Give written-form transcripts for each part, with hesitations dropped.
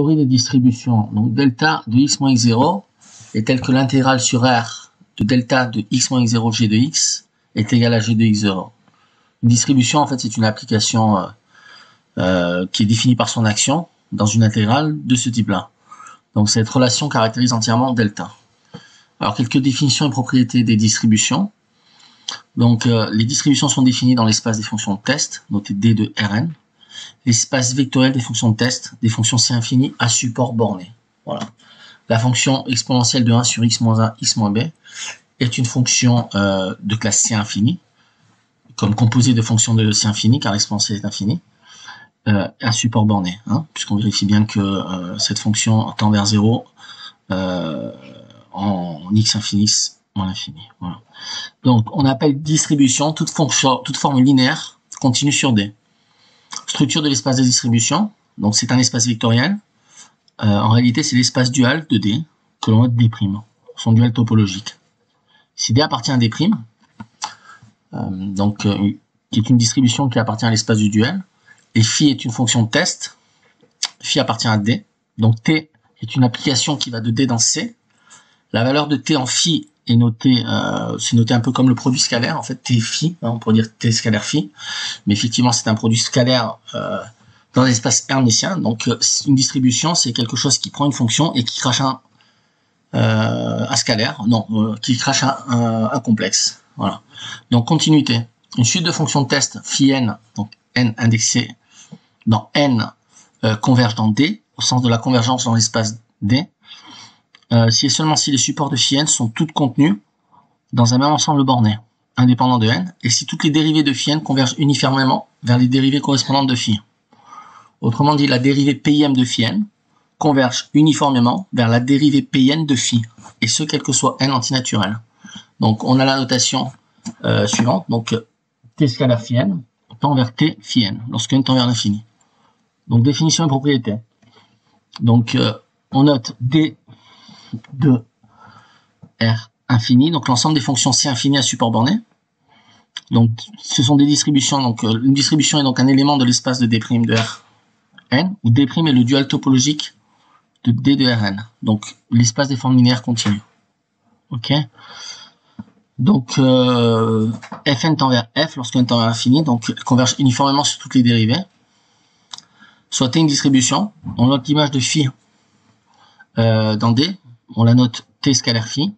Théorie des distributions. Donc delta de x moins x0 est telle que l'intégrale sur R de delta de x moins x0 g de x est égale à g de x0. Une distribution, en fait, c'est une application qui est définie par son action dans une intégrale de ce type-là. Donc cette relation caractérise entièrement delta. Alors quelques définitions et propriétés des distributions. Donc les distributions sont définies dans l'espace des fonctions de test, noté D de Rn. L'espace vectoriel des fonctions de test, des fonctions C infinies à support borné. Voilà. La fonction exponentielle de 1 sur x moins 1, x moins b est une fonction de classe C infinie, comme composée de fonctions de C infini, car l'exponentielle est infinie, à support borné, hein, puisqu'on vérifie bien que cette fonction tend vers 0 en x infini moins l'infini. Voilà. Donc on appelle distribution toute forme linéaire continue sur D. Structure de l'espace de distribution, donc c'est un espace vectoriel. En réalité, c'est l'espace dual de D, que l'on note D', son dual topologique. Si D appartient à D', qui est une distribution qui appartient à l'espace du duel, et phi est une fonction de test, phi appartient à D, donc T est une application qui va de D dans C. La valeur de T en phi est notée, c'est noté un peu comme le produit scalaire, en fait, T phi, hein, on pourrait dire T scalaire phi, mais effectivement c'est un produit scalaire dans l'espace hermétien. Donc une distribution, c'est quelque chose qui prend une fonction et qui crache un scalaire, qui crache un complexe. Voilà. Donc continuité, une suite de fonctions de test phi n, donc n indexé dans n converge dans D, au sens de la convergence dans l'espace D, si et seulement si les supports de phi n sont toutes contenues dans un même ensemble borné, indépendant de n, et si toutes les dérivées de phi n convergent uniformément vers les dérivées correspondantes de phi. Autrement dit, la dérivée pim de phi n converge uniformément vers la dérivée pin de phi, et ce, quel que soit n antinaturel. Donc, on a la notation suivante, donc t scalaire phi n tend vers t phi n, lorsque n tend vers l'infini. Donc, définition et propriété. Donc, on note d de R infini, donc l'ensemble des fonctions C infini à support borné. Donc, ce sont des distributions, donc une distribution est donc un élément de l'espace de D' de R n, où D' est le dual topologique de D de Rn, donc l'espace des formes linéaires continues. Ok. Donc Fn tend vers F lorsque n tend vers l'infini, donc elle converge uniformément sur toutes les dérivées. Soit T une distribution, on note l'image de phi dans D, on la note T scalaire phi,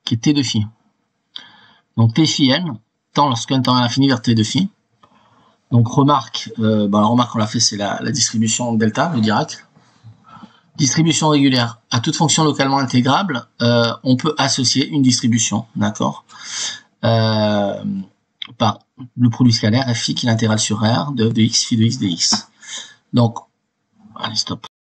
qui est T de phi. Donc T phi n tend lorsque n tend vers l'infini vers T de phi. Donc remarque, la remarque qu'on l'a fait, c'est la distribution delta de Dirac. Distribution régulière. À toute fonction localement intégrable, on peut associer une distribution, d'accord, par le produit scalaire fi qui est l'intégrale sur R de x phi de x dx. Donc, allez, stop.